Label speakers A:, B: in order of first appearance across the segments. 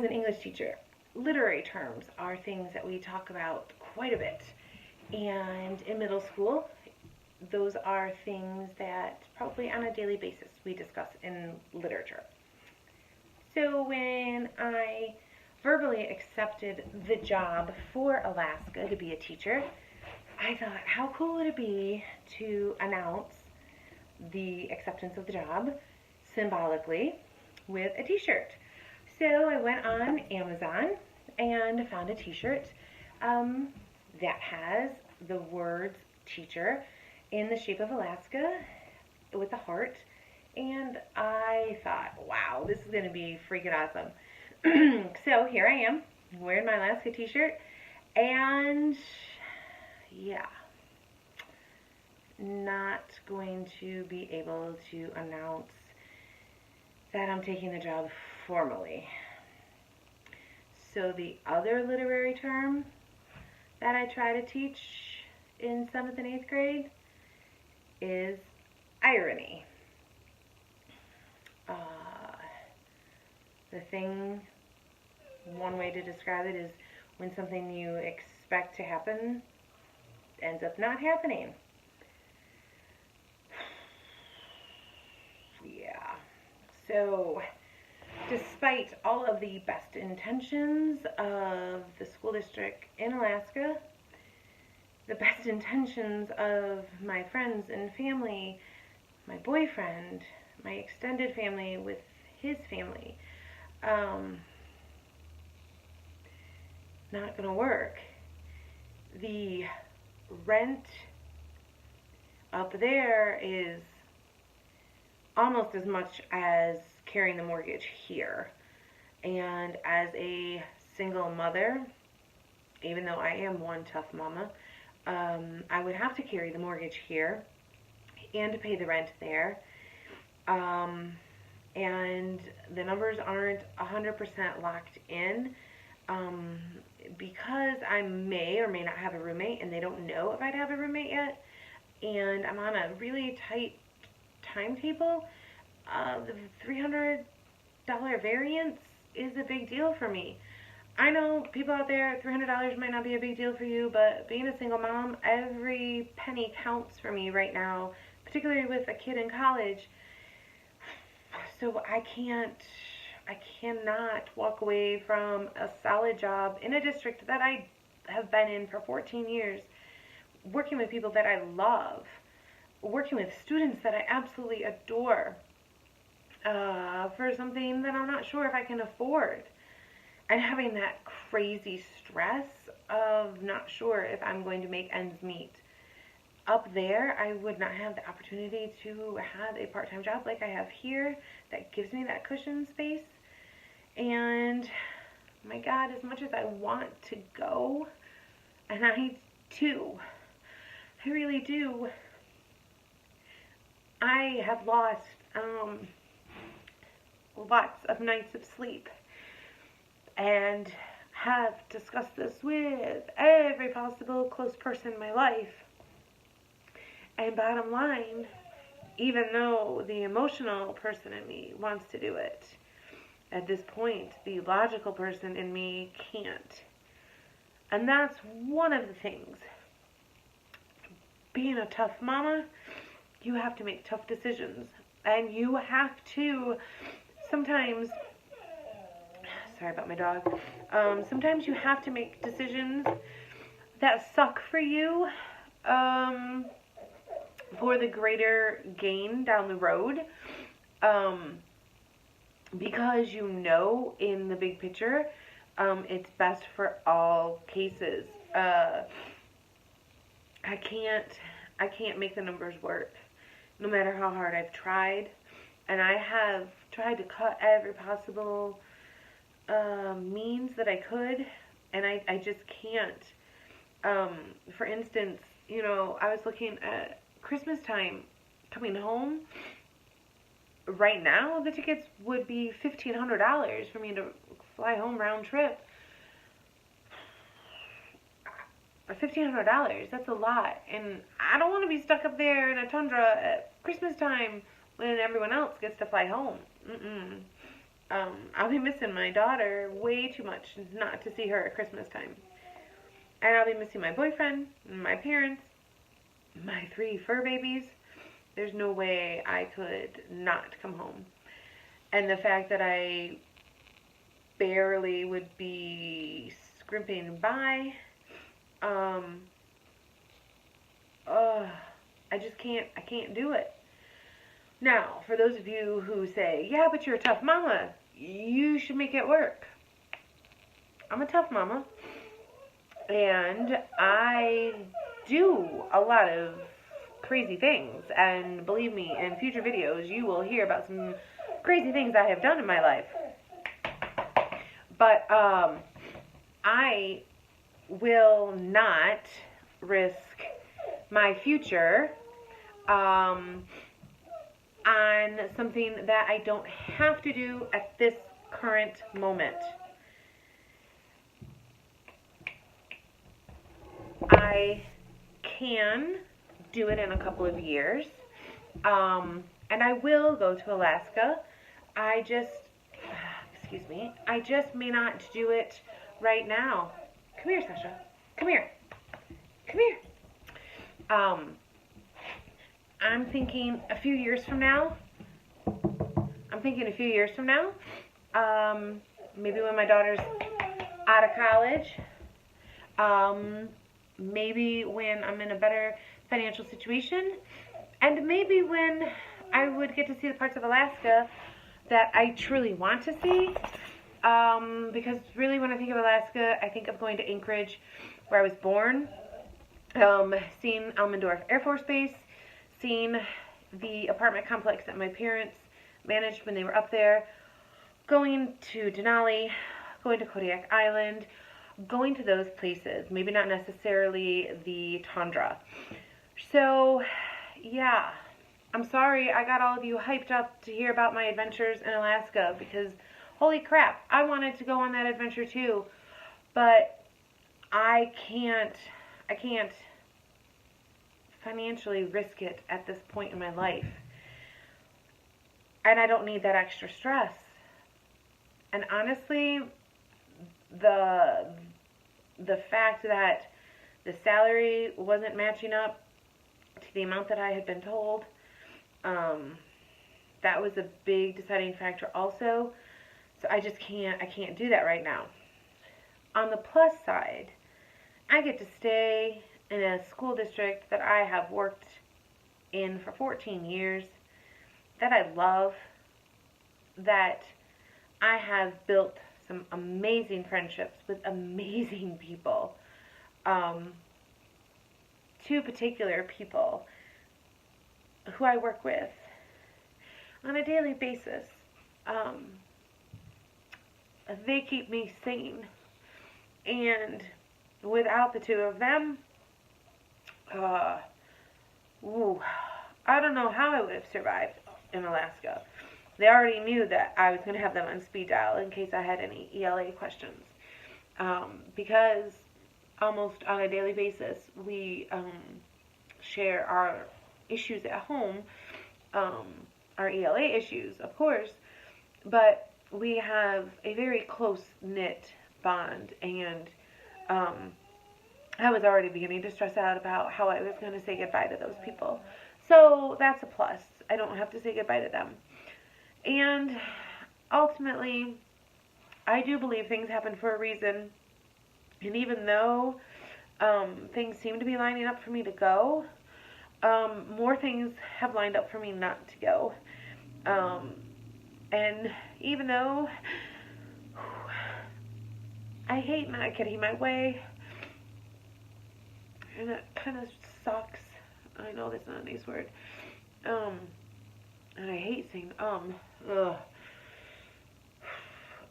A: as an English teacher, literary terms are things that we talk about quite a bit. And in middle school, those are things that probably on a daily basis we discuss in literature. So when I verbally accepted the job for Alaska to be a teacher, I thought, how cool would it be to announce the acceptance of the job symbolically with a t-shirt? So I went on Amazon and found a t-shirt that has the words teacher in the shape of Alaska with a heart. And I thought, wow, this is going to be freaking awesome. So here I am wearing my Alaska t-shirt, and yeah, not going to be able to announce that I'm taking the job formally. So the other literary term that I try to teach in 7th and 8th grade is irony. The thing, one way to describe it is when something you expect to happen ends up not happening. Yeah. So, despite all of the best intentions of the school district in Alaska, the best intentions of my friends and family, my boyfriend, my extended family with his family, not gonna work. The rent up there is almost as much as carrying the mortgage here. And as a single mother, even though I am one tough mama, I would have to carry the mortgage here and to pay the rent there. And the numbers aren't 100% locked in, because I may or may not have a roommate, and they don't know if I'd have a roommate yet, and I'm on a really tight timetable. The $300 variance is a big deal for me. I know people out there, $300 might not be a big deal for you, but being a single mom, every penny counts for me right now, particularly with a kid in college. So I cannot walk away from a solid job in a district that I have been in for 14 years, working with people that I love, working with students that I absolutely adore, for something that I'm not sure if I can afford, and having that crazy stress of not sure if I'm going to make ends meet. Up there, I would not have the opportunity to have a part-time job like I have here that gives me that cushion space. And my God, as much as I want to go, and I do, I really do, I have lost lots of nights of sleep, and have discussed this with every possible close person in my life. And bottom line, even though the emotional person in me wants to do it, at this point, the logical person in me can't. And that's one of the things. Being a tough mama, you have to make tough decisions. And you have to sometimes, sorry about my dog, sometimes you have to make decisions that suck for you, for the greater gain down the road, because you know in the big picture, it's best for all cases. I can't make the numbers work, no matter how hard I've tried, and I have tried to cut every possible means that I could, and I just can't. For instance, you know, I was looking at Christmas time coming home. Right now, the tickets would be $1,500 for me to fly home round trip. $1,500, that's a lot. And I don't want to be stuck up there in a tundra at Christmas time when everyone else gets to fly home. I'll be missing my daughter way too much not to see her at Christmas time. And I'll be missing my boyfriend, my parents, my 3 fur babies. There's no way I could not come home. And the fact that I barely would be scrimping by, I just can't do it. Now, for those of you who say, yeah, but you're a tough mama, you should make it work. I'm a tough mama, and I do a lot of crazy things, and believe me, in future videos, you will hear about some crazy things I have done in my life. But, I will not risk my future, on something that I don't have to do at this current moment. I can do it in a couple of years, and I will go to Alaska. I just may not do it right now. Come here, Sasha. Come here. Come here. I'm thinking a few years from now. Maybe when my daughter's out of college. Maybe when I'm in a better financial situation. And maybe when I would get to see the parts of Alaska that I truly want to see. Because really when I think of Alaska, I think of going to Anchorage, where I was born. Seeing Elmendorf Air Force Base. Seeing the apartment complex that my parents managed when they were up there. Going to Denali. Going to Kodiak Island. Going to those places. Maybe not necessarily the tundra. So, yeah. I'm sorry I got all of you hyped up to hear about my adventures in Alaska, because holy crap, I wanted to go on that adventure too, but I can't financially risk it at this point in my life. And I don't need that extra stress. And honestly, the fact that the salary wasn't matching up to the amount that I had been told, that was a big deciding factor also. So I can't do that right now. On the plus side, I get to stay in a school district that I have worked in for 14 years, that I love, that I have built some amazing friendships with amazing people. 2 particular people who I work with on a daily basis. They keep me sane, and without the 2 of them, I don't know how I would have survived in Alaska. They already knew that I was going to have them on speed dial in case I had any ELA questions, because almost on a daily basis we share our issues at home, our ELA issues, of course, but we have a very close-knit bond, and I was already beginning to stress out about how I was going to say goodbye to those people. So that's a plus. I don't have to say goodbye to them. And ultimately, I do believe things happen for a reason. And even though things seem to be lining up for me to go, more things have lined up for me not to go. And even though I hate not getting my way, and it kind of sucks. I know that's not a nice word. And I hate saying ugh.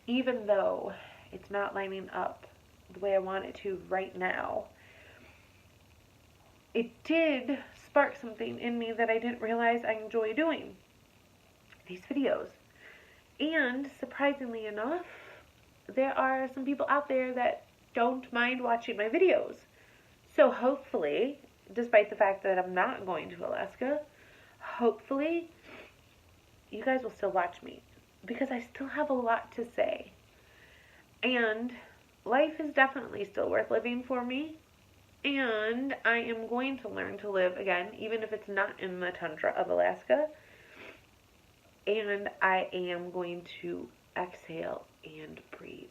A: Even though it's not lining up the way I want it to right now, it did spark something in me that I didn't realize I enjoy doing. These videos. And surprisingly enough, there are some people out there that don't mind watching my videos. So hopefully, despite the fact that I'm not going to Alaska, hopefully you guys will still watch me. because I still have a lot to say. And life is definitely still worth living for me. And I am going to learn to live again, even if it's not in the tundra of Alaska. And I am going to exhale and breathe.